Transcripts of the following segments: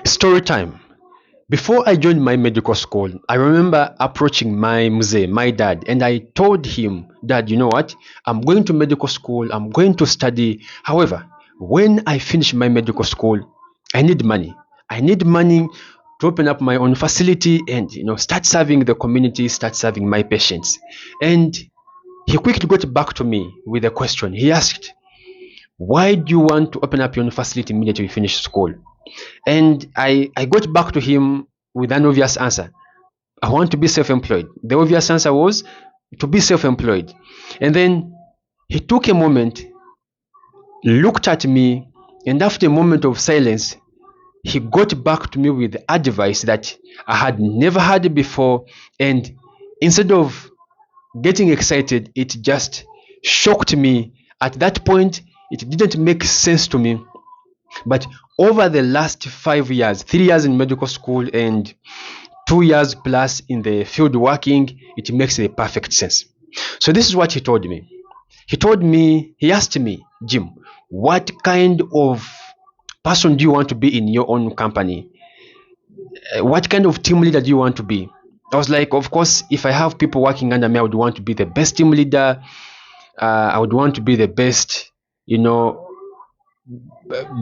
Story time. Before I joined my medical school, I remember approaching my dad, and I told him, Dad, you know what? I'm going to medical school, I'm going to study. However, when I finish my medical school, I need money. I need money to open up my own facility and start serving the community, start serving my patients. And he quickly got back to me with a question. He asked, why do you want to open up your own facility immediately you finish school? And I got back to him with an obvious answer. I want to be self-employed. The obvious answer was to be self-employed. And then he took a moment, looked at me, and after a moment of silence, he got back to me with advice that I had never had before. And instead of getting excited, it just shocked me. At that point, it didn't make sense to me. But over the last 5 years, 3 years in medical school and 2 years plus in the field working, it makes a perfect sense. So this is what he told me. He asked me, Jim, what kind of person do you want to be in your own company? What kind of team leader do you want to be? I was like, of course, if I have people working under me, I would want to be the best team leader. I would want to be the best,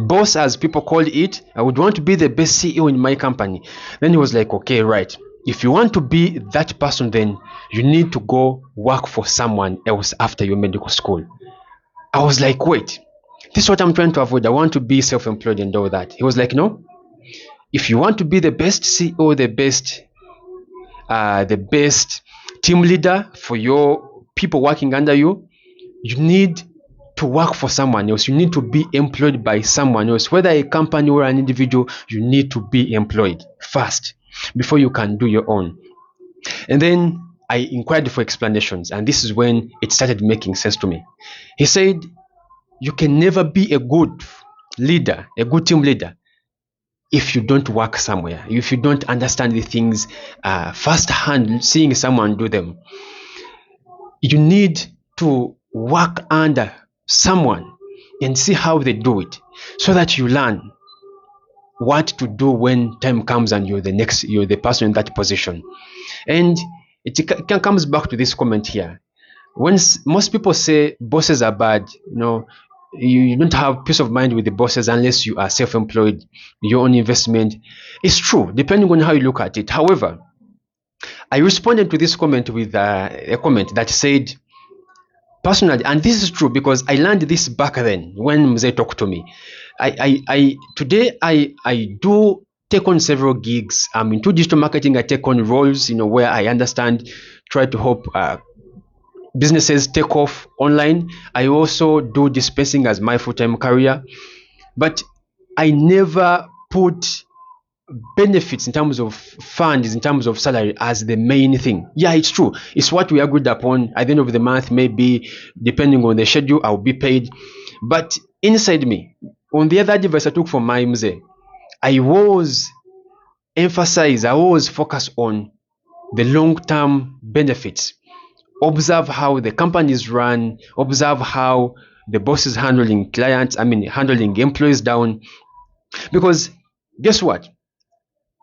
boss, as people call it. I would want to be the best CEO in my company. Then he was like, okay, right. If you want to be that person, then you need to go work for someone else after your medical school. I was like, wait, this is what I'm trying to avoid. I want to be self-employed and all that. He was like, no, if you want to be the best CEO, the best team leader for your people working under you, you need to work for someone else. You need to be employed by someone else. Whether a company or an individual, you need to be employed first before you can do your own. And then I inquired for explanations, and this is when it started making sense to me. He said, you can never be a good leader, a good team leader, if you don't work somewhere, if you don't understand the things firsthand, seeing someone do them. You need to work under someone and see how they do it, so that you learn what to do when time comes and you're the person in that position. And it comes back to this comment here. When most people say bosses are bad, you don't have peace of mind with the bosses unless you are self-employed, your own investment. It's true, depending on how you look at it. However, I responded to this comment with a comment that said, personally, and this is true because I learned this back then when they talked to me. Today I do take on several gigs. I'm into digital marketing. I take on roles, where I understand, try to help businesses take off online. I also do dispensing as my full-time career, but I never put benefits in terms of funds, in terms of salary, as the main thing. Yeah, it's true. It's what we agreed upon. At the end of the month, maybe depending on the schedule, I'll be paid. But inside me, on the other advice I took from my mzee, I was focused on the long-term benefits. Observe how the company is run, observe how the boss is handling handling employees down. Because guess what?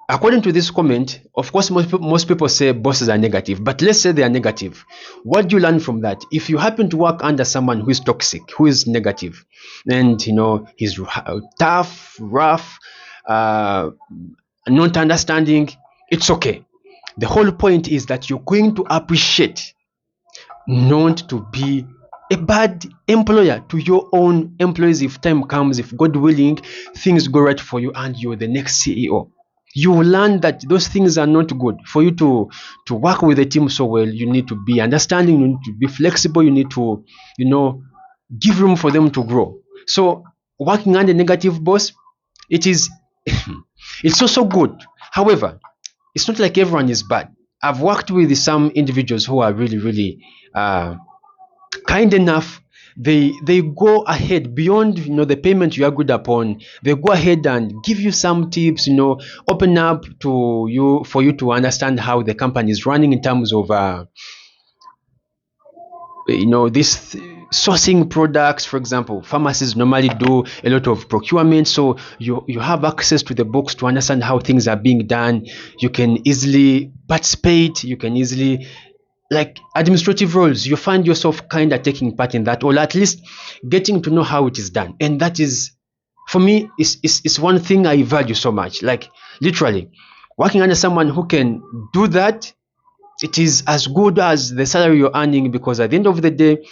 According to this comment, of course, most people say bosses are negative, but let's say they are negative. What do you learn from that? If you happen to work under someone who is toxic, who is negative, and he's tough, rough, not understanding, it's okay. The whole point is that you're going to appreciate not to be a bad employer to your own employees. If time comes, if God willing, things go right for you and you're the next CEO, you will learn that those things are not good. For you to work with a team so well, you need to be understanding, you need to be flexible, you need to give room for them to grow. So working under a negative boss, it's also good. However, it's not like everyone is bad. I've worked with some individuals who are really, really kind enough. They go ahead beyond the payment you agreed upon. They go ahead and give you some tips, open up to you for you to understand how the company is running in terms of this sourcing products. For example, pharmacies normally do a lot of procurement, so you have access to the books to understand how things are being done. You can easily participate, you can easily, like administrative roles, you find yourself kind of taking part in that, or at least getting to know how it is done. And that is, for me, is one thing I value so much. Like literally working under someone who can do that, it is as good as the salary you're earning, because at the end of the day,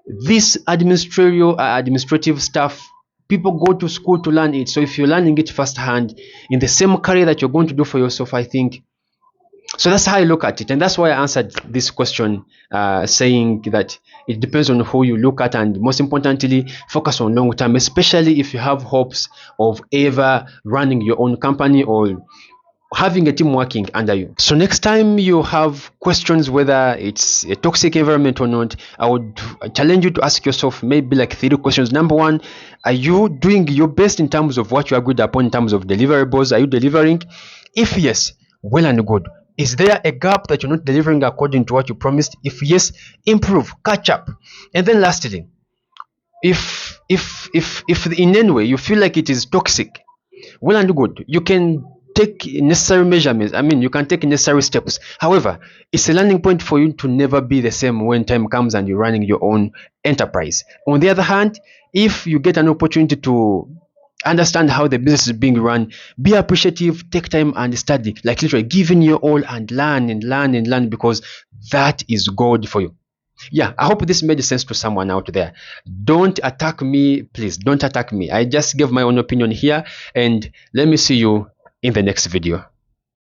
this administrative stuff, people go to school to learn it. So if you're learning it firsthand in the same career that you're going to do for yourself, I think, so that's how I look at it. And that's why I answered this question, saying that it depends on who you look at, and most importantly, focus on long term, especially if you have hopes of ever running your own company or having a team working under you. So next time you have questions whether it's a toxic environment or not, I would challenge you to ask yourself maybe like 3 questions. Number 1, are you doing your best in terms of what you agreed upon in terms of deliverables? Are you delivering? If yes, well and good. Is there a gap that you're not delivering according to what you promised? If yes, improve, catch up. And then lastly, if in any way you feel like it is toxic, well and good, you can take necessary measurements. I mean, you can take necessary steps. However, it's a learning point for you to never be the same when time comes and you're running your own enterprise. On the other hand, if you get an opportunity to understand how the business is being run, be appreciative, take time and study, like literally giving your all and learn and learn and learn, because that is gold for you. Yeah, I hope this made sense to someone out there. Don't attack me, please don't attack me. I just gave my own opinion here, and let me see you in the next video.